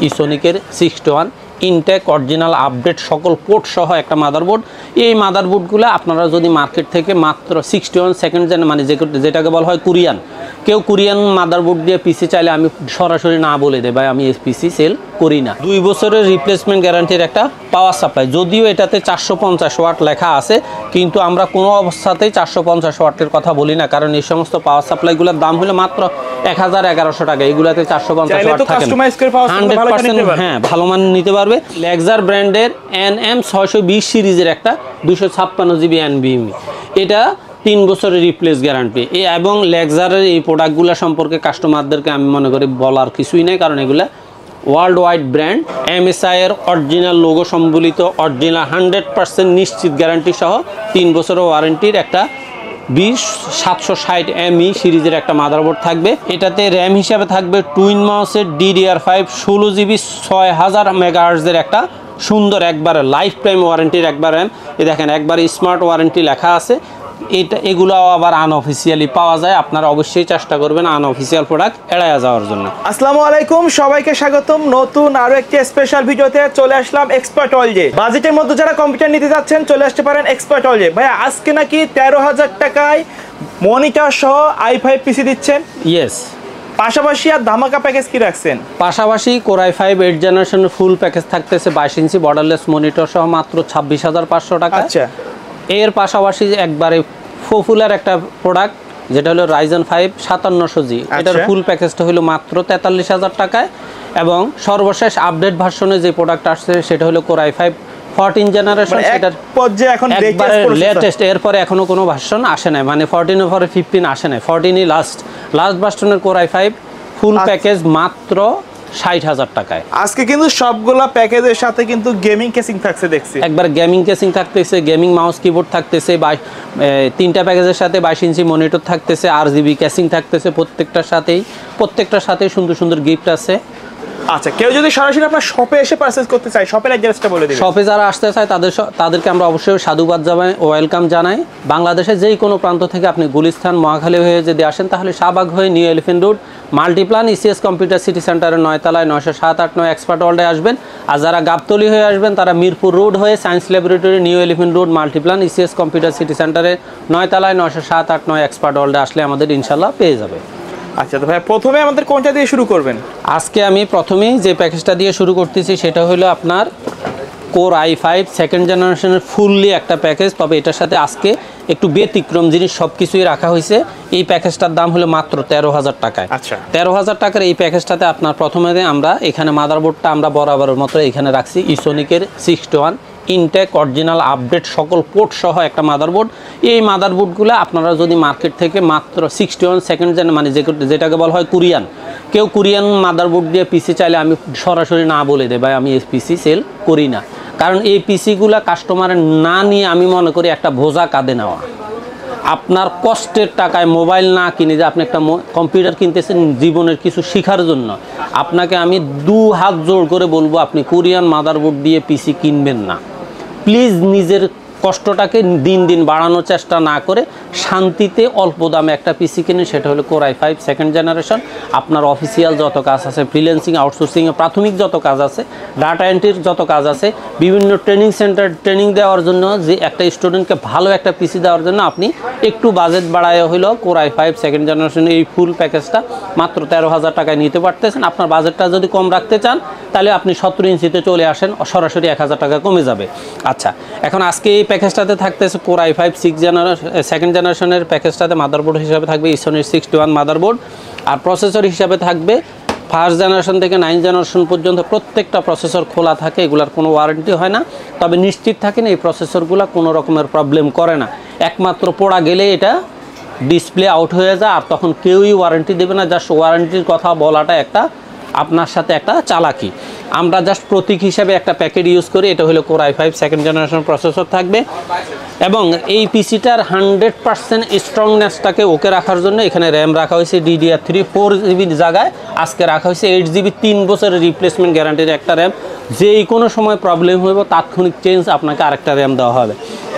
ইসোনিকের 61 intact original update সকল port সহ একটা মাদারবোর্ড। এই মাদারবোর্ডগুলো আপনারা যদি মার্কেট থেকে মাত্র 61 সেকেন্ড জেন মানে যেটাকে বলা হয় কোরিয়ান, কেউ কোরিয়ান মাদারবোর্ড দিয়ে পিসি চাইলে আমি সরাসরি না বলে দেয় ভাই আমি এই পিসি সেল করি না। 2 বছরের রিপ্লেসমেন্ট গ্যারান্টির একটা পাওয়ার সাপ্লাই, যদিও এটাতে 450 ওয়াট লেখা আছে, কিন্তু আমরা কোনো অবস্থাতেই 450 ওয়াটের কথা বলি না, কারণ এই সমস্ত পাওয়ার সাপ্লাইগুলোর দাম হলো মাত্র 1000-1100 টাকা। এগুলাতে 450 ওয়াট থাকে না, 100% হ্যাঁ ভালো মান নিতে পারবে। লেক্সার ব্র্যান্ডের NM620 সিরিজের একটা 256 জিবি NVMe, এটা 3 বছরের রিপ্লেস গ্যারান্টি। এবং লেক্সারের এই প্রোডাক্টগুলো সম্পর্কে কাস্টমারদেরকে আমি মনে করি বলার কিছুই নেই, কারণ এগুলো ওয়ার্ল্ড ওয়াইড ব্র্যান্ড। MSI এর অরিজিনাল লোগো সম্বলিত অরিজিনাল 100% নিশ্চিত গ্যারান্টি সহ 3 বছরের ওয়ারেন্টির একটা 20760 ME সিরিজের একটা মাদারবোর্ড থাকবে। এটাতে র্যাম হিসাবে থাকবে টুইন মাউসের DDR5 16 জিবি 6000 মেগাহার্টজের একটা সুন্দর একবারে লাইফ টাইম ওয়ারেন্টির একবার র্যাম। এ দেখেন একবার স্মার্ট ওয়ারেন্টি লেখা আছে। এগুলো আবার আনঅফিসিয়ালি পাওয়া যায়, আপনারা অবশ্যই চেষ্টা করবেন আনঅফিসিয়াল প্রোডাক্ট এড়াইয়া যাওয়ার জন্য। আসসালামু আলাইকুম, সবাইকে স্বাগতম নতুন আরো একটি স্পেশাল ভিডিওতে। চলে আসলাম এক্সপার্ট ওয়ার্ল্ডে। বাজেটের মধ্যে যারা কম্পিউটার নিতে যাচ্ছেন চলে আসতে পারেন এক্সপার্ট ওয়ার্ল্ডে। ভাই আজকে নাকি 13,000 টাকায় মনিটর সহ i5 পিসি দিচ্ছেন? ইয়েস। পাশাপাশি আর ধামাকা প্যাকেজ কি রাখছেন? পাশাপাশি Core i5 8 জেনারেশনের ফুল প্যাকেজ থাকতেছে 22 ইঞ্চি বর্ডারলেস মনিটর সহ মাত্র 26,500 টাকা। আচ্ছা, এর পাশাপাশি একবারে পপুলার একটা প্রোডাক্ট যেটা হলো Ryzen 5 5700G, এটার ফুল প্যাকেজটা হলো মাত্র 43,000 টাকায়। এবং সর্বশেষ আপডেট ভার্সনে যে প্রোডাক্ট আসছে সেটা হলো Core i5 14 জেনারেশন, সেটার পর্যায়ে এখন লেটেস্ট। এরপরে এখনো কোনো ভার্সন আসে নাই, মানে 14 এর পরে 15 আসে নাই, 14ই লাস্ট ভার্সনের Core i5 ফুল প্যাকেজ মাত্র 60,000 টাকায়। আজকে কিন্তু সবগুলা প্যাকেজের সাথে কিন্তু গেমিং কেসিং থাকছে দেখছি। একবার গেমিং কেসিং থাকতেছে, গেমিং মাউস কিবোর্ড থাকতেছে, 3টা প্যাকেজের সাথে 22 ইঞ্চি মনিটর থাকতেছে, RGB কেসিং থাকতেছে প্রত্যেকটার সাথেই সুন্দর সুন্দর গিফট আছে। আচ্ছা, কেউ যদি সরাসরি আপনার শপে এসে পারচেজ করতে চায়, শপের অ্যাড্রেসটা বলে দিন। শপে যারা আসতে চায় তাদেরকে আমরা অবশ্যই সাধুবাদ জানাই, ওয়েলকাম জানাই। বাংলাদেশের যেই কোনো প্রান্ত থেকে আপনি গুলিস্তান মহাখালী হয়ে যদি আসেন তাহলে শাহবাগ হয়ে new elephant road Multiplan ECS computer city সেন্টারের 9 তলায় 907-9 এক্সপার্ট ওয়ার্ল্ডে আসবেন। আর যারা গাবতলী হয়ে আসবেন তারা মিরপুর রোড হয়ে science laboratory new elephant road Multiplan ECS computer city সেন্টারের 9 তলায় 907-9 এক্সপার্ট ওয়ার্ল্ডে আসলে আমাদের ইনশাল্লাহ পেয়ে যাবে। আচ্ছা, তো ভাই প্রথমে আমাদের কোনটা দিয়ে শুরু করবেন? আজকে আমি প্রথমেই যে প্যাকেজটা দিয়ে শুরু করতেছি সেটা হলো আপনার Core i5 সেকেন্ড জেনারেশনের ফুললি একটা প্যাকেজ, তবে এটার সাথে আজকে একটু ব্যতিক্রম জিনিস সব কিছুই রাখা হয়েছে। এই প্যাকেজটার দাম হলো মাত্র 13,000 টাকায়। আচ্ছা, 13,000 টাকার এই প্যাকেজটাতে আপনার প্রথমে আমরা এখানে মাদারবোর্ডটা আমরা বরাবরের মতো এখানে রাখছি ইসোনিকের 61 ইনটেক অরিজিনাল আপডেট সকল পোর্ট সহ একটা মাদারবোর্ড। এই মাদারবোর্ডগুলো আপনারা যদি মার্কেট থেকে মাত্র 61 সেকেন্ড জেন মানে যেটাকে বলা হয় কোরিয়ান, কেউ কোরিয়ান মাদারবোর্ড দিয়ে পিসি চাইলে আমি সরাসরি না বলে দেয় ভাই আমি এই পিসি সেল করি না, কারণ এই পিসিগুলো কাস্টমারের না নিয়ে আমি মনে করি একটা বোঝা কাঁধে নেওয়া। আপনার কষ্টের টাকায় মোবাইল না কিনে যে আপনি একটা কম্পিউটার কিনতেছেন জীবনের কিছু শেখার জন্য, আপনাকে আমি 2 হাত জোড় করে বলবো আপনি কোরিয়ান মাদারবোর্ড দিয়ে পিসি কিনবেন না। প্লিজ নিজের কষ্টটাকে দিন দিন বাড়ানোর চেষ্টা না করে শান্তিতে অল্প দামে একটা পিসি কিনে, সেটা হলো Core i5 সেকেন্ড জেনারেশন। আপনার অফিসিয়াল যত কাজ আছে, ফ্রিল্যান্সিং আউটসোর্সিংয়ে প্রাথমিক যত কাজ আছে, ডাটা এন্ট্রির যত কাজ আছে, বিভিন্ন ট্রেনিং সেন্টার ট্রেনিং দেওয়ার জন্য যে একটা স্টুডেন্টকে ভালো একটা পিসি দেওয়ার জন্য আপনি একটু বাজেট বাড়ায় হলো Core i5 সেকেন্ড জেনারেশনের এই ফুল প্যাকেজটা মাত্র 13,000 টাকায় নিতে পারতেছেন। আপনার বাজেটটা যদি কম রাখতে চান তাহলে আপনি 17 ইঞ্চিতে চলে আসেন, সরাসরি 1000 টাকা কমে যাবে। আচ্ছা, এখন আজকে এই প্যাকেজটাতে থাকতেছে Core i5 সেকেন্ড জেনারেশনের প্যাকেজটাতে মাদারবোর্ড হিসাবে থাকবে ইসোনির 61 মাদারবোর্ড, আর প্রসেসর হিসাবে থাকবে ফার্স্ট জেনারেশন থেকে 9 জেনারেশন পর্যন্ত প্রত্যেকটা প্রসেসর খোলা থাকে, এগুলার কোনো ওয়ারেন্টি হয় না, তবে নিশ্চিত থাকেন এই প্রসেসরগুলো কোনো রকমের প্রবলেম করে না। একমাত্র পোড়া গেলে এটা ডিসপ্লে আউট হয়ে যায়, আর তখন কেউই ওয়ারেন্টি দেবে না। জাস্ট ওয়ারেন্টির কথা বলাটা একটা আপনার সাথে একটা চালাকি। আমরা জাস্ট প্রতীক হিসাবে একটা প্যাকেট ইউজ করি, এটা হলো Core i5 second generation processor থাকবে। এবং এই পিসিটার 100% স্ট্রংনেসটাকে ওকে রাখার জন্য এখানে র্যাম রাখা হয়েছে DDR3 4 GB জায়গায় আজকে রাখা হয়েছে 8 GB 3 বছরের রিপ্লেসমেন্ট গ্যারান্টির একটা র্যাম। যেই কোনো সময় প্রবলেম হইব তাৎক্ষণিক চেঞ্জ আপনাকে আরেকটা র্যাম দেওয়া হবে।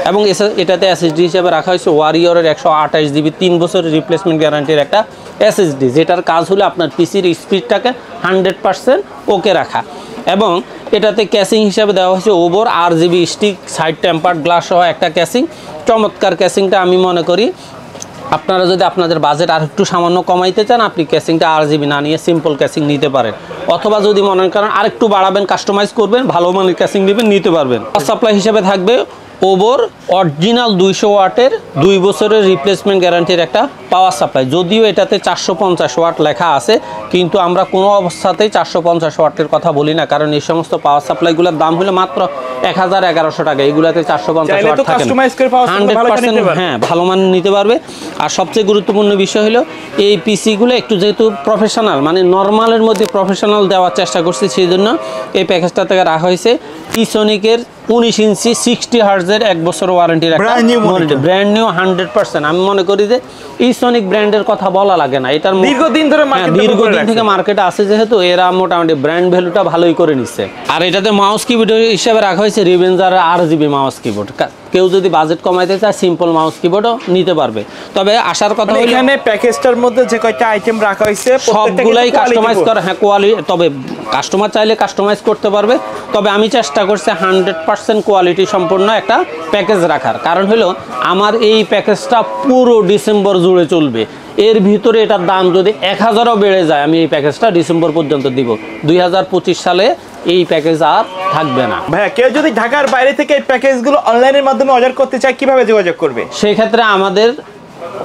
এবং এটাতে SSD হিসাবে রাখা হয়েছে ওয়ারিয়রের 128 GB 3 বছরের রিপ্লেসমেন্ট গ্যারান্টির একটা SSD, যেটার কাজ হলো আপনার পিসির স্পিডটাকে 100% ওকে রাখা। এবং এটাতে ক্যাসিং হিসাবে দেওয়া হয়েছে over RGB stick side tempered glass সহ একটা ক্যাসিং। চমৎকার ক্যাসিংটা আমি মনে করি আপনারা যদি আপনাদের বাজেট আর একটু সামান্য কমাইতে চান, আপনি ক্যাসিংটা RGB না নিয়ে সিম্পল ক্যাসিং নিতে পারেন। অথবা যদি মনে করেন আরেকটু বাড়াবেন, কাস্টমাইজ করবেন, ভালো মানের ক্যাসিং নেবেন, নিতে পারবেন। সাপ্লাই হিসেবে থাকবে ওভর অরিজিনাল 200 ওয়াটের 2 বছরের রিপ্লেসমেন্ট গ্যারান্টির একটা পাওয়ার সাপ্লাই। যদিও এটাতে 450 ওয়াট লেখা আছে, কিন্তু আমরা কোনো অবস্থাতেই 450 ওয়াটের কথা বলি না, কারণ এই সমস্ত পাওয়ার সাপ্লাইগুলোর দাম হলো মাত্র 1000-1100 টাকা। এগুলাতে 450 ওয়াট থাকে না। 100% হ্যাঁ, ভালো মান নিতে পারবে। আর সবচেয়ে গুরুত্বপূর্ণ বিষয় হলো এই পিসিগুলো একটু যেহেতু প্রফেশনাল, মানে নর্মালের মধ্যে প্রফেশনাল দেওয়ার চেষ্টা করছি, সেই জন্য এই প্যাকেজটা থেকে রাখা হয়েছে ইসোনিকের 19 ইঞ্চি 60 হার্জের 1 বছর ওয়ারেন্টির একটা ব্র্যান্ড নিউ 100%। আমি মনে করি যে ইসোনিক ব্র্যান্ডের কথা বলা লাগে না, এটার দীর্ঘদিন থেকে মার্কেটে আছে, যেহেতু এরা মোটামুটি ব্র্যান্ড ভ্যালুটা ভালোই করে নিচ্ছে। আর এটাতে মাউস কিবোর্ড হিসেবে রাখা হয়েছে রিভেঞ্জার RGB মাউস কিবোর্ড। কেউ যদি বাজেট কমাইতে চায় সিম্পল মাউস কিবোর্ডও নিতে পারবে। তবে আসার কথা হলো এখানে প্যাকেজটার মধ্যে যে কয়টা আইটেম রাখা হয়েছে সবগুলাই কাস্টমাইজ করা, হ্যাঁ কোয়ালিটি, তবে কাস্টমার চাইলে কাস্টমাইজ করতে পারবে। তবে আমি চেষ্টা করছি 100% কোয়ালিটি সম্পূর্ণ একটা প্যাকেজ রাখার। কারণ হলো আমার এই প্যাকেজটা পুরো ডিসেম্বর জুড়ে চলবে। এর ভিতরে এটার দাম যদি 1000ও বেড়ে যায়, আমি এই প্যাকেজটা ডিসেম্বর পর্যন্ত দিব। 2025 সালে এই প্যাকেজ আর থাকবে না। ভাইয়া, কেউ যদি ঢাকার বাইরে থেকে এই প্যাকেজগুলো অনলাইনের মাধ্যমে অর্ডার করতে চায়, কিভাবে যোগাযোগ করবে? সেই ক্ষেত্রে আমাদের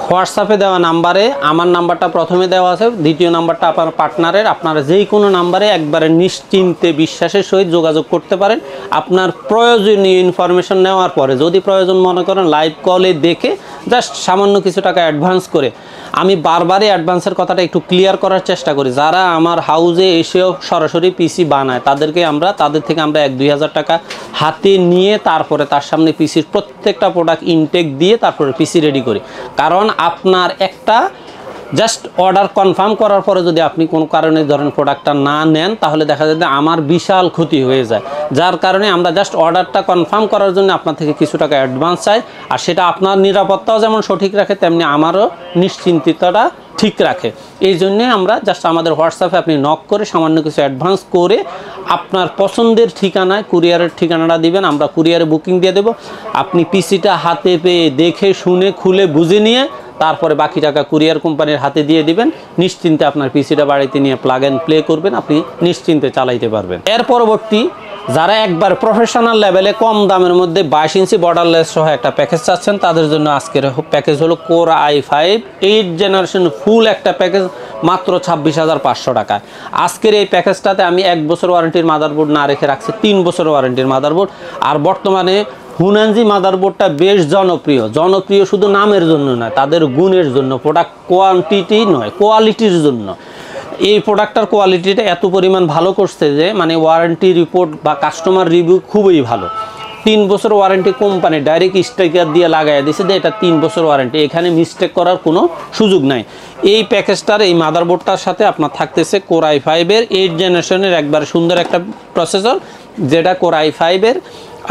হোয়াটসঅ্যাপে দেওয়া নাম্বারে, আমার নাম্বারটা প্রথমে দেওয়া আছে, দ্বিতীয় নাম্বারটা আপনার পার্টনারের, আপনারা যেই কোনো নাম্বারে একবারে নিশ্চিন্তে বিশ্বাসের সহিত যোগাযোগ করতে পারেন। আপনার প্রয়োজনীয় ইনফরমেশন নেওয়ার পরে যদি প্রয়োজন মনে করেন লাইভ কলে দেখে জাস্ট সামান্য কিছু টাকা অ্যাডভান্স করে, আমি বারবারই অ্যাডভান্সের কথাটা একটু ক্লিয়ার করার চেষ্টা করি, যারা আমার হাউজে এসেও সরাসরি পিসি বানায় তাদের থেকে আমরা 1-2 হাজার টাকা হাতে নিয়ে তারপরে তার সামনে পিসির প্রত্যেকটা প্রোডাক্ট ইনটেক দিয়ে তারপরে পিসি রেডি করি। কারণ আপনার একটা জাস্ট অর্ডার কনফার্ম করার পরে যদি আপনি কোনো কারণে ধরেন প্রোডাক্টটা না নেন, তাহলে দেখা যায় যে আমার বিশাল ক্ষতি হয়ে যায়। যার কারণে আমরা জাস্ট অর্ডারটা কনফার্ম করার জন্য আপনার থেকে কিছু টাকা অ্যাডভান্স চাই। আর সেটা আপনার নিরাপত্তাও যেমন সঠিক রাখে, তেমনি আমারও নিশ্চিন্তিতটা ঠিক রাখে। এই জন্যে আমরা জাস্ট আমাদের হোয়াটসঅ্যাপে আপনি নক করে সামান্য কিছু অ্যাডভান্স করে আপনার পছন্দের ঠিকানায় কুরিয়ারের ঠিকানাটা দিবেন, আমরা কুরিয়ারে বুকিং দিয়ে দেবো। আপনি পিসিটা হাতে পেয়ে দেখে শুনে খুলে বুঝে নিয়ে তারপরে বাকি টাকা কুরিয়ার কোম্পানির হাতে দিয়ে দিবেন। নিশ্চিন্তে আপনার পিসিটা বাড়িতে নিয়ে প্লাগ অ্যান্ড প্লে করবেন, আপনি নিশ্চিন্তে চালাইতে পারবেন। এর পরবর্তী যারা একবার প্রফেশনাল লেভেলে কম দামের মধ্যে 22 ইঞ্চি বর্ডারলেস সহ একটা প্যাকেজ চাচ্ছেন, তাদের জন্য আজকের প্যাকেজ হলো Core i5 8th জেনারেশন ফুল একটা প্যাকেজ, মাত্র 26,500 টাকা। আজকের এই প্যাকেজটাতে আমি 1 বছর ওয়ারেন্টির মাদারবোর্ড না রেখে রাখছি 3 বছর ওয়ারেন্টির মাদারবোর্ড। আর বর্তমানে হুনানজি মাদারবোর্ডটা বেশ জনপ্রিয় শুধু নামের জন্য নয়, তাদের গুণের জন্য, প্রোডাক্ট কোয়ান্টিটি নয় কোয়ালিটির জন্য। এই প্রোডাক্টটার কোয়ালিটিটা এত পরিমাণ ভালো করছে যে মানে ওয়ারেন্টি রিপোর্ট বা কাস্টমার রিভিউ খুবই ভালো। 3 বছর ওয়ারেন্টি কোম্পানি ডাইরেক্ট স্টিকার দিয়ে লাগাই দিয়েছে যে এটা 3 বছর ওয়ারেন্টি, এখানে মিস্টেক করার কোনো সুযোগ নাই। এই প্যাকেজটার এই মাদারবোর্ডটার সাথে আপনার থাকতেছে Core i5 এর 8th জেনারেশনের একবারে সুন্দর একটা প্রসেসর, যেটা Core i5 এর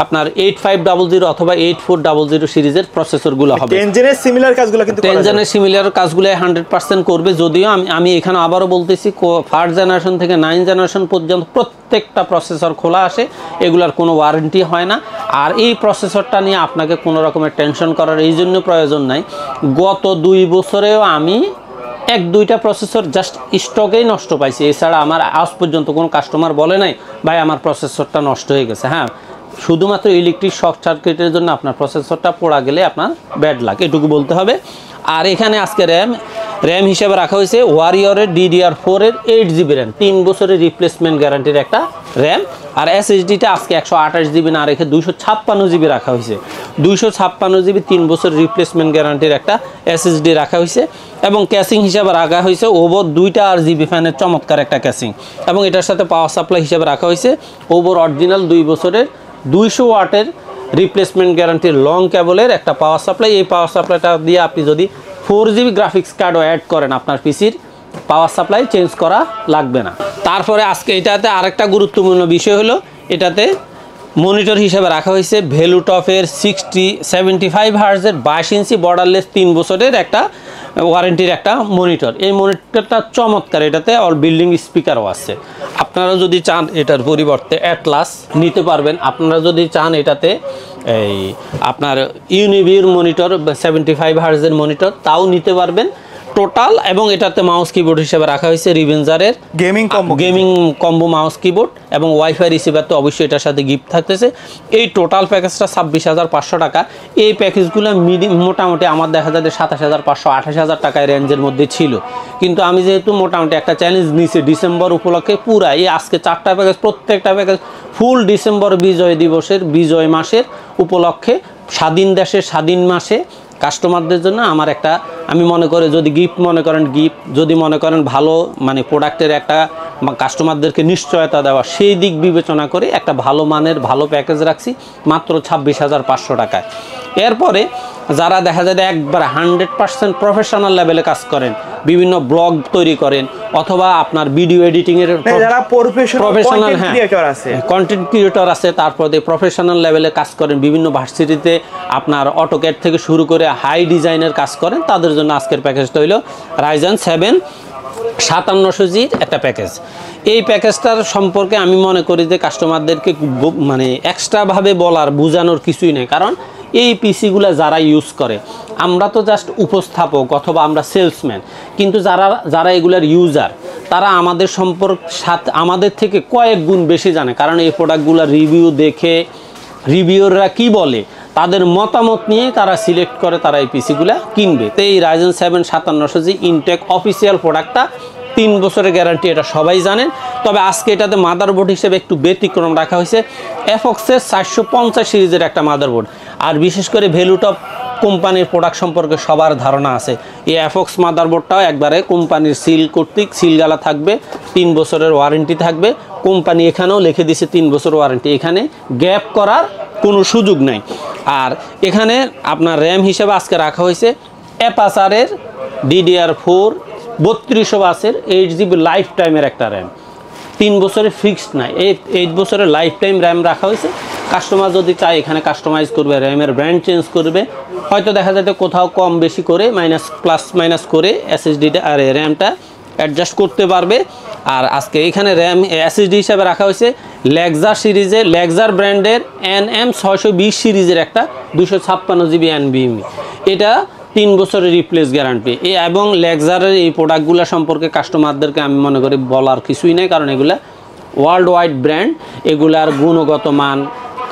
আপনার 8500 অথবা 8400 সিরিজের প্রসেসরগুলো হবে। 10 জেনের সিমিলার কাজগুলো কিন্তু 10 জেনের সিমিলার কাজগুলো 100% করবে। যদিও আমি এখানে আবারও বলতেছি, 1st জেনারেশন থেকে 9th জেনারেশন পর্যন্ত প্রত্যেকটা প্রসেসর খোলা আসে, এগুলার কোনো ওয়ারেন্টি হয় না। আর এই প্রসেসরটা নিয়ে আপনাকে কোনো রকমের টেনশন করার এই জন্য প্রয়োজন নাই। গত 2 বছরেও আমি 1-2টা প্রসেসর জাস্ট স্টকেই নষ্ট পাইছি, এছাড়া আমার আজ পর্যন্ত কোনো কাস্টমার বলে নাই ভাই আমার প্রসেসরটা নষ্ট হয়ে গেছে। হ্যাঁ, শুধুমাত্র ইলেকট্রিক শর্ট সার্কিটের জন্য আপনার প্রসেসরটা পোড়া গেলে আপনার ব্যাড লাক, এটুকু বলতে হবে। আর এখানে আজকে র্যাম হিসেবে রাখা হয়েছে ওয়ারিয়রের DDR4 এর 8 GB র্যাম, 3 বছরের রিপ্লেসমেন্ট গ্যারান্টির একটা র্যাম। আর SSDটা আজকে 128 GB না রেখে 256 GB রাখা হয়েছে। 256 GB 3 বছরের রিপ্লেসমেন্ট গ্যারান্টির একটা SSD রাখা হয়েছে। এবং ক্যাসিং হিসাবে রাখা হয়েছে ওভর 2টা RGB ফ্যানের চমৎকার একটা ক্যাসিং। এবং এটার সাথে পাওয়ার সাপ্লাই হিসাবে রাখা হয়েছে ওভর অরিজিনাল 2 বছরের 200 ওয়াটের রিপ্লেসমেন্ট গ্যারান্টির লং কেবলের একটা পাওয়ার সাপ্লাই। এই পাওয়ার সাপ্লাইটা দিয়ে আপনি যদি 4 GB গ্রাফিক্স কার্ডও অ্যাড করেন, আপনার পিসির পাওয়ার সাপ্লাই চেঞ্জ করা লাগবে না। তারপরে আজকে এটাতে আরেকটা গুরুত্বপূর্ণ বিষয় হলো, এটাতে মনিটর হিসেবে রাখা হয়েছে ভ্যালুটপের 75 হার্জের 22 ইঞ্চি বর্ডারলেস 3 বছরের একটা ওয়ারেন্টির একটা মনিটর। এই মনিটরটা চমৎকার, এটাতে অল বিল্ডিং স্পিকারও আছে। আপনারা যদি চান এটার পরিবর্তে অ্যাটলাস নিতে পারবেন। আপনারা যদি চান এটাতে এই আপনার ইউনিভির মনিটর 75 হার্জের মনিটর তাও নিতে পারবেন টোটাল। এবং এটাতে মাউস কিবোর্ড হিসেবে রাখা হয়েছে রিভেঞ্জারের গেমিং কম্বো মাউস কিবোর্ড এবং ওয়াইফাই রিসিভার তো অবশ্যই এটার সাথে গিফট থাকতেছে। এই টোটাল প্যাকেজটা 26,500 টাকা। এই প্যাকেজগুলো মোটামুটি আমার দেখা যায় 27,500 28,000 টাকায় রেঞ্জের মধ্যে ছিল, কিন্তু আমি যেহেতু মোটামুটি একটা চ্যালেঞ্জ নিয়েছি ডিসেম্বর উপলক্ষে পুরা এই আজকে 4টা প্যাকেজ, প্রত্যেকটা প্যাকেজ ফুল ডিসেম্বর বিজয় দিবসের বিজয় মাসের উপলক্ষে স্বাধীন দেশের স্বাধীন মাসে কাস্টমারদের জন্য আমার একটা, আমি মনে করি যদি গিফট মনে করেন গিফট, যদি মনে করেন ভালো মানে প্রোডাক্টের একটা কাস্টমারদেরকে নিশ্চয়তা দেওয়া, সেই দিক বিবেচনা করে একটা ভালো মানের ভালো প্যাকেজ রাখছি মাত্র 26,500 টাকায়। এরপরে যারা দেখা যায় একবার 100% প্রফেশনাল লেভেলে কাজ করেন, বিভিন্ন ব্লগ তৈরি করেন অথবা আপনার ভিডিও এডিটিংয়ের যারা প্রফেশনাল কন্টেন্ট ক্রিয়েটর আছে, তারপরে প্রফেশনাল লেভেলে কাজ করেন, বিভিন্ন ভার্সিটিতে আপনার অটোক্যাড থেকে শুরু করে হাই ডিজাইনের কাজ করেন, তাদের জন্য আজকের প্যাকেজটা হলো রাইজেন 7 5700G'র একটা প্যাকেজ। এই প্যাকেজটার সম্পর্কে আমি মনে করি যে কাস্টমারদেরকে মানে এক্সট্রাভাবে বলার বোঝানোর কিছুই নেই, কারণ এই পিসিগুলো যারা ইউজ করে, আমরা তো জাস্ট উপস্থাপক অথবা আমরা সেলসম্যান, কিন্তু যারা এগুলার ইউজার তারা আমাদের সাথে আমাদের থেকে কয়েক গুণ বেশি জানে, কারণ এই প্রোডাক্টগুলোর রিভিউ দেখে রিভিউররা কি বলে তাদের মতামত নিয়ে তারা সিলেক্ট করে, তারা এই পিসিগুলো কিনবে। তো এই রাইজেন 7 5700G ইনটেক অফিসিয়াল প্রোডাক্টটা 3 বছরের গ্যারান্টি, এটা সবাই জানেন। তবে আজকে এটাতে মাদারবোর্ড হিসেবে একটু ব্যতিক্রম রাখা হয়েছে এফক্সের 450 সিরিজের একটা মাদারবোর্ড। আর বিশেষ করে ভ্যালুটপ কোম্পানির প্রোডাক্ট সম্পর্কে সবার ধারণা আছে। এই এফক্স মাদারবোর্ডটাও একবারে কোম্পানির সিল কর্তৃক সিলগালা থাকবে, 3 বছরের ওয়ারেন্টি থাকবে। কোম্পানি এখানেও লিখে দিছে 3 বছর ওয়ারেন্টি, এখানে গ্যাপ করার কোনো সুযোগ নাই। আর এখানে আপনার র্যাম হিসেবে আজকে রাখা হয়েছে অ্যাপাচারের DDR4 3200 বাসের 8GB লাইফ টাইমের একটা র্যাম, 3 বছরের ফিক্সড নাই, 8 বছরের লাইফ টাইম র্যাম রাখা হয়েছে। কাস্টমার যদি চায় এখানে কাস্টমাইজ করবে, র্যামের ব্র্যান্ড চেঞ্জ করবে, হয়তো দেখা যায় কোথাও কম বেশি করে প্লাস মাইনাস করে SSDটা আর র্যামটা অ্যাডজাস্ট করতে পারবে। আর আজকে এখানে র্যাম SSD হিসাবে রাখা হয়েছে লেক্সার সিরিজের, লেক্সার ব্র্যান্ডের NM620 সিরিজের একটা 256GB NVMe, এটা 3 বছরের রিপ্লেস গ্যারান্টি। এবং লেক্সারের এই প্রোডাক্টগুলো সম্পর্কে কাস্টমারদেরকে আমি মনে করি বলার কিছুই নেই, কারণ এগুলা ওয়ার্ল্ড ওয়াইড ব্র্যান্ড, এগুলার গুণগত মান,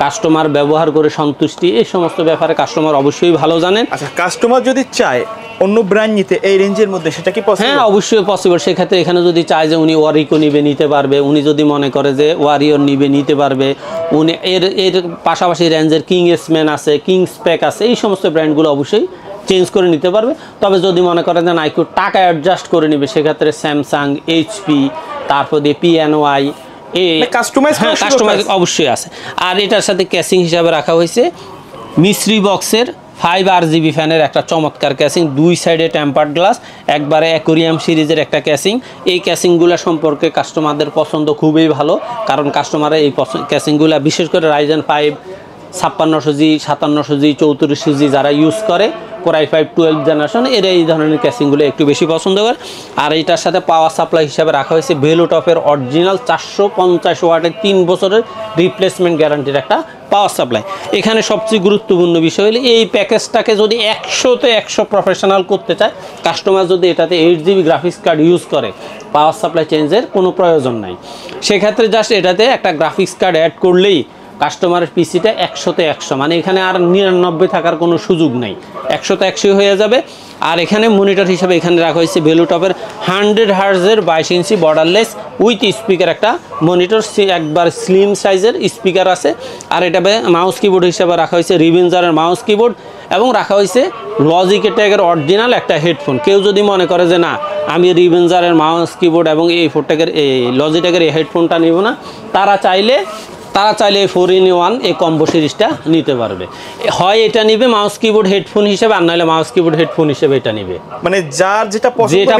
কাস্টমার ব্যবহার করে সন্তুষ্টি, এই সমস্ত ব্যাপারে কাস্টমার অবশ্যই ভালো জানেন। আচ্ছা, কাস্টমার যদি চায় অন্য ব্র্যান্ড নিতে এই রেঞ্জের মধ্যে, সেটা কি পসিবল? হ্যাঁ, অবশ্যই পসিবল। সেক্ষেত্রে এখানে যদি চায় যে উনি ওয়ারিকো নিবে নিতে পারবে, উনি যদি মনে করে যে ওয়ারিয়র নিবে নিতে পারবে, উনি এর পাশাপাশি রেঞ্জের কিংসম্যান আছে, কিংস্প্যাক আছে, এই সমস্ত ব্র্যান্ডগুলো অবশ্যই চেঞ্জ করে নিতে পারবে। তবে যদি মনে করেন যে না একটু টাকা অ্যাডজাস্ট করে নিবে, সেক্ষেত্রে স্যামসাং, HP, তারপর দিয়ে PNY কাস্টমাইজ অবশ্যই আছে। আর এটার সাথে ক্যাসিং হিসাবে রাখা হয়েছে মিস্ত্রি বক্সের 5 RGB ফ্যানের একটা চমৎকার ক্যাসিং, 2 সাইডে টেম্পার্ড গ্লাস, একবারে অ্যাকোরিয়াম সিরিজের একটা ক্যাসিং। এই ক্যাসিংগুলো সম্পর্কে কাস্টমারদের পছন্দ খুবই ভালো, কারণ কাস্টমাররা এই ক্যাসিংগুলো বিশেষ করে রাইজেন 5 5600G 5700G 3400G যারা ইউজ করে, Core i5 12 জেনারেশন, এরা এই ধরনের ক্যাসিংগুলো একটু বেশি পছন্দ করে। আর এটার সাথে পাওয়ার সাপ্লাই হিসাবে রাখা হয়েছে ভ্যালুটপের অরিজিনাল 450 ওয়াটের 3 বছরের রিপ্লেসমেন্ট গ্যারান্টির একটা পাওয়ার সাপ্লাই। এখানে সবচেয়ে গুরুত্বপূর্ণ বিষয় হলো এই প্যাকেজটাকে যদি 100তে 100 প্রফেশনাল করতে চায়, কাস্টমার যদি এটাতে 8GB গ্রাফিক্স কার্ড ইউজ করে, পাওয়ার সাপ্লাই চেঞ্জের কোনো প্রয়োজন নাই। সেক্ষেত্রে জাস্ট এটাতে একটা গ্রাফিক্স কার্ড অ্যাড করলেই কাস্টমারের পিসিটা 100তে 100, মানে এখানে আর 99 থাকার কোনো সুযোগ নেই, 100তে 100 হয়ে যাবে। আর এখানে মনিটর হিসাবে এখানে রাখা হয়েছে ভ্যালুটপের 100 হার্জের 22 ইঞ্চি বর্ডারলেস উইথ স্পিকার একটা মনিটর, একবার স্লিম সাইজের স্পিকার আছে। আর এটা মাউস কিবোর্ড হিসাবে রাখা হয়েছে রিভেঞ্জারের মাউস কিবোর্ড, এবং রাখা হয়েছে লজিটেক ট্যাগের অরিজিনাল একটা হেডফোন। কেউ যদি মনে করে যে না আমি রিভেঞ্জারের মাউস কিবোর্ড এবং এই লজিটেকের এই হেডফোনটা নেব না, তারা চাইলে তারা চাইলে এই 4-in-1 এই কম্বো সিরিজটা নিতে পারবে। হয় এটা নিবে মাউস কিবোর্ড হেডফোন হিসেবে, আর নাহলে মাউস কিবোর্ড হেডফোন হিসেবে এটা নিবে। মানে যার যেটা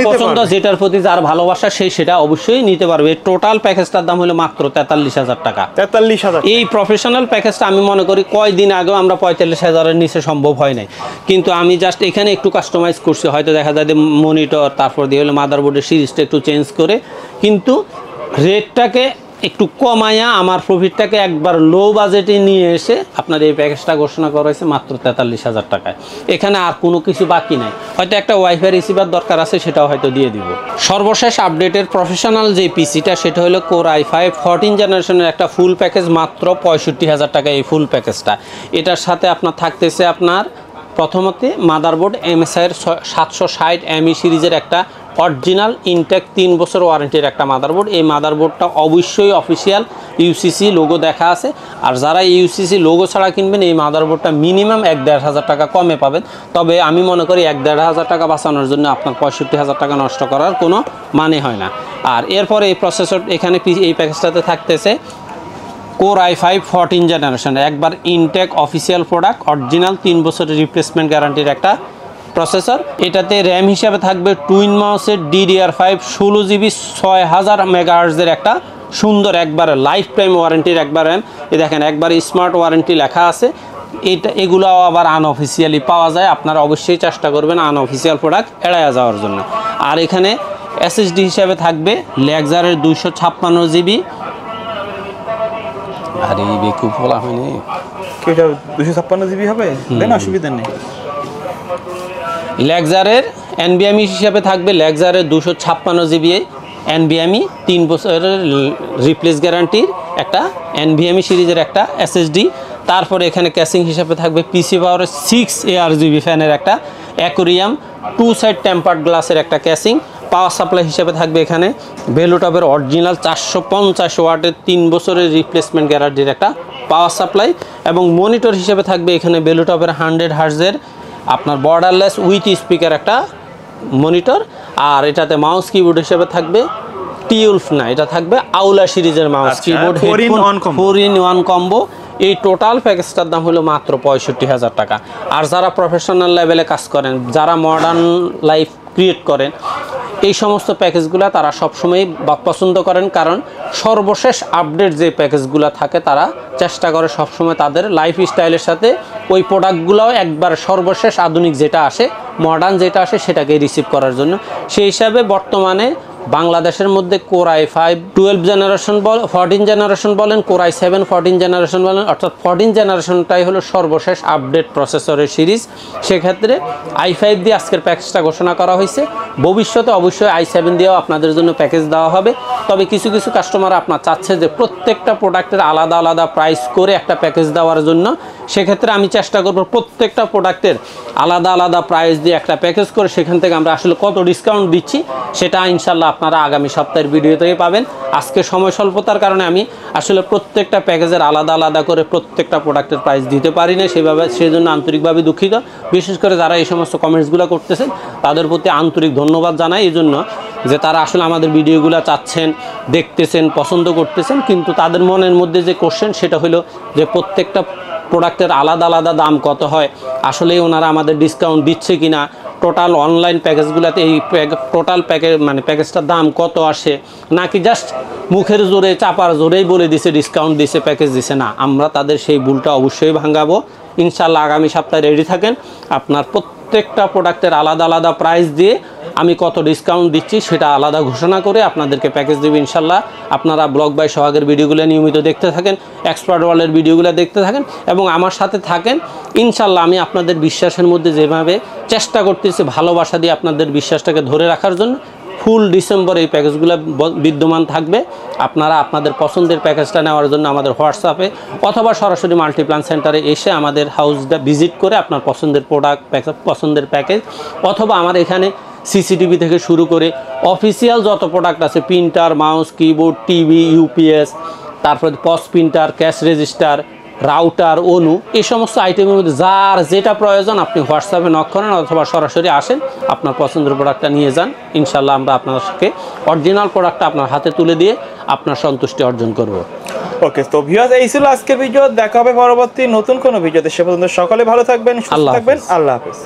পছন্দ, যেটার প্রতি যার ভালোবাসা সেই সেটা অবশ্যই নিতে পারবে। টোটাল প্যাকেজটার দাম হলো মাত্র 43,000 টাকা। 43,000। এই প্রফেশনাল প্যাকেজটা আমি মনে করি কয়দিন আগেও আমরা 45,000-এর নিচে সম্ভব হয় নাই, কিন্তু আমি জাস্ট এখানে একটু কাস্টমাইজ করছি। হয়তো দেখা যায় যে মনিটর, তারপর দিয়ে হলো মাদারবোর্ডের সিরিজটা একটু চেঞ্জ করে, কিন্তু রেটটাকে একটু কমায়া আমার প্রফিটটাকে একবার লো বাজেটে নিয়ে এসে আপনার এই প্যাকেজটা ঘোষণা করা হয়েছে মাত্র 43,000 টাকায়। এখানে আর কোনো কিছু বাকি নাই, হয়তো একটা ওয়াইফাই রিসিভার দরকার আছে, সেটাও হয়তো দিয়ে দিব। সর্বশেষ আপডেটের প্রফেশনাল যে পিসিটা, সেটা হলো Core i5 14 জেনারেশনের একটা ফুল প্যাকেজ, মাত্র 65,000 টাকা এই ফুল প্যাকেজটা। এটার সাথে আপনার থাকতেছে আপনার প্রথমত মাদারবোর্ড MSI এর 760 ME সিরিজের একটা অরিজিনাল ইনটেক 3 বছর ওয়ারেন্টির একটা মাদারবোর্ড। এই মাদারবোর্ডটা অবশ্যই অফিসিয়াল ইউসিসি লোগো দেখা আছে, আর যারা ইউসিসি লোগো ছাড়া কিনবেন এই মাদারবোর্ডটা মিনিমাম 1-1.5 টাকা কমে পাবেন। তবে আমি মনে করি 1-1.5 টাকা বাঁচানোর জন্য আপনার 65,000 টাকা নষ্ট করার কোনো মানে হয় না। আর এরপরে এই প্রসেসর এখানে এই প্যাকেজটাতে থাকতেছে Core i5 14 জেনারেশন, একবার ইনটেক অফিসিয়াল প্রোডাক্ট, অরিজিনাল 3 বছরের রিপ্লেসমেন্ট গ্যারান্টির একটা প্রসেসর। এটাতে র্যাম হিসাবে থাকবে টুইন মাউসের DDR5 16GB 6000 মেগাহার্টজের একটা সুন্দর একবার লাইফ টাইম ওয়ারেন্টির একবার র্যাম। এ দেখেন একবার স্মার্ট ওয়ারেন্টি লেখা আছে। এগুলোও আবার আনঅফিসিয়ালি পাওয়া যায়, আপনারা অবশ্যই চেষ্টা করবেন আনঅফিসিয়াল প্রোডাক্ট এড়াইয়া যাওয়ার জন্য। আর এখানে SSD হিসাবে থাকবে লেক্সারের 256GB। আর এই বেকু বলা হয়নি, এটা 256GB হবে, দেন অসুবিধা নেই। লেক্সারের NVMe হিসাবে থাকবে লেক্সারের 256GB NVMe 3 বছরের রিপ্লেস গ্যারান্টির একটা NVMe সিরিজের একটা SSD। তারপরে এখানে ক্যাসিং হিসাবে থাকবে পিসি পাওয়ারের 6 ARGB ফ্যানের একটা অ্যাকোরিয়াম 2 সাইড টেম্পার্ড গ্লাসের একটা ক্যাসিং। পাওয়ার সাপ্লাই হিসেবে থাকবে এখানে ভেলুটপের অরিজিনাল 450 ওয়াটের 3 বছরের রিপ্লেসমেন্ট গ্যারান্টির একটা পাওয়ার সাপ্লাই। এবং মনিটর হিসেবে থাকবে এখানে ভেলুটপের 100 হার্জের আপনার বর্ডারলেস উইথ স্পিকার একটা মনিটর। আর এটাতে মাউস কিবোর্ড হিসেবে থাকবে টিউলফ না, এটা থাকবে আউলা সিরিজের মাউস কিবোর্ড 4-in-1 কম্বো। এই টোটাল প্যাকেজটার দাম হলো মাত্র 65,000 টাকা। আর যারা প্রফেশনাল লেভেলে কাজ করেন, যারা মডার্ন লাইফ ক্রিয়েট করেন, এই সমস্ত প্যাকেজগুলো তারা সবসময় পছন্দ করেন, কারণ সর্বশেষ আপডেট যে প্যাকেজগুলো থাকে তারা চেষ্টা করে সবসময় তাদের লাইফ স্টাইলের সাথে ওই প্রোডাক্টগুলোও একবার সর্বশেষ আধুনিক যেটা আসে, মডার্ন যেটা আসে সেটাকে রিসিভ করার জন্য। সেই হিসাবে বর্তমানে বাংলাদেশের মধ্যে Core i5 12 জেনারেশন 14 জেনারেশন বলেন, Core i7 14 জেনারেশন বলেন, অর্থাৎ 14 জেনারেশনটাই হলো সর্বশেষ আপডেট প্রসেসরের সিরিজ। সেক্ষেত্রে i5 দিয়ে আজকের প্যাকেজটা ঘোষণা করা হয়েছে। ভবিষ্যতে অবশ্যই i7 দিয়েও আপনাদের জন্য প্যাকেজ দেওয়া হবে। তবে কিছু কিছু কাস্টমার আপনার চাচ্ছে যে প্রত্যেকটা প্রোডাক্টের আলাদা আলাদা প্রাইস করে একটা প্যাকেজ দেওয়ার জন্য। সেক্ষেত্রে আমি চেষ্টা করব প্রত্যেকটা প্রোডাক্টের আলাদা আলাদা প্রাইস দিয়ে একটা প্যাকেজ করে সেখান থেকে আমরা আসলে কত ডিসকাউন্ট দিচ্ছি সেটা ইনশাল্লাহ আপনারা আগামী সপ্তাহের ভিডিওতেই পাবেন। আজকে সময় স্বল্পতার কারণে আমি আসলে প্রত্যেকটা প্যাকেজের আলাদা আলাদা করে প্রত্যেকটা প্রোডাক্টের প্রাইস দিতে পারি না, সেই জন্য আন্তরিকভাবে দুঃখিত। বিশেষ করে যারা এই সমস্ত কমেন্টসগুলো করতেছেন তাদের প্রতি আন্তরিক ধন্যবাদ জানাই, এই জন্য যে তারা আসলে আমাদের ভিডিওগুলো চাচ্ছেন, দেখতেছেন, পছন্দ করতেছেন, কিন্তু তাদের মনের মধ্যে যে কোশ্চেন সেটা হলো যে প্রত্যেকটা প্রোডাক্টের আলাদা আলাদা দাম কত হয়, আসলেই ওনারা আমাদের ডিসকাউন্ট দিচ্ছে কিনা, টোটাল অনলাইন প্যাকেজগুলোতে এই টোটাল প্যাকেজটার দাম কত আসে, নাকি জাস্ট মুখের জোরে চাপার জোরেই বলে দিছে ডিসকাউন্ট দিছে প্যাকেজ দিছে। না, আমরা তাদের সেই ভুলটা অবশ্যই ভাঙাবো ইনশাল্লাহ। আগামী সপ্তাহে রেডি থাকেন। আপনার প্রত্যেকটা প্রোডাক্টের আলাদা আলাদা প্রাইস দিয়ে আমি কত ডিসকাউন্ট দিচ্ছি সেটা আলাদা ঘোষণা করে আপনাদেরকে প্যাকেজ দেব ইনশাল্লাহ। আপনারা ব্লগ বাই সোহাগের ভিডিওগুলো নিয়মিত দেখতে থাকেন, এক্সপার্ট ওয়ার্ল্ডের ভিডিওগুলো দেখতে থাকেন এবং আমার সাথে থাকেন ইনশাল্লাহ। আমি আপনাদের বিশ্বাসের মধ্যে যেভাবে চেষ্টা করতেছি ভালোবাসা দিয়ে আপনাদের বিশ্বাসটাকে ধরে রাখার জন্য, ফুল ডিসেম্বর এই প্যাকেজগুলো বিদ্যমান থাকবে। আপনারা আপনাদের পছন্দের প্যাকেজটা নেওয়ার জন্য আমাদের হোয়াটসঅ্যাপে অথবা সরাসরি মাল্টিপ্ল্যান সেন্টারে এসে আমাদের হাউসটা ভিজিট করে আপনার পছন্দের প্রোডাক্ট, পছন্দের প্যাকেজ, অথবা আমার এখানে সিসিটিভি থেকে শুরু করে অফিসিয়াল যত প্রোডাক্ট আছে, printer, mouse, keyboard, TV, UPS, তারপরে পস প্রিন্টার, ক্যাশ রেজিস্টার, রাউটার, অনু, এই সমস্ত আইটেমের মধ্যে যার যেটা প্রয়োজন আপনি হোয়াটসঅ্যাপে নক করেন অথবা সরাসরি আসেন, আপনার পছন্দের প্রোডাক্টটা নিয়ে যান। ইনশাল্লাহ আমরা আপনাদেরকে অরিজিনাল প্রোডাক্টটা আপনার হাতে তুলে দিয়ে আপনার সন্তুষ্টি অর্জন করব। ওকে, তো ভিউয়ার্স এই ছিল আজকের ভিডিও। দেখা হবে পরবর্তী নতুন কোনো ভিডিওতে। সে পর্যন্ত সকলে ভালো থাকবেন, সুস্থ আল্লাহ থাকবেন। হাফেজ। আল্লাহ হাফেজ।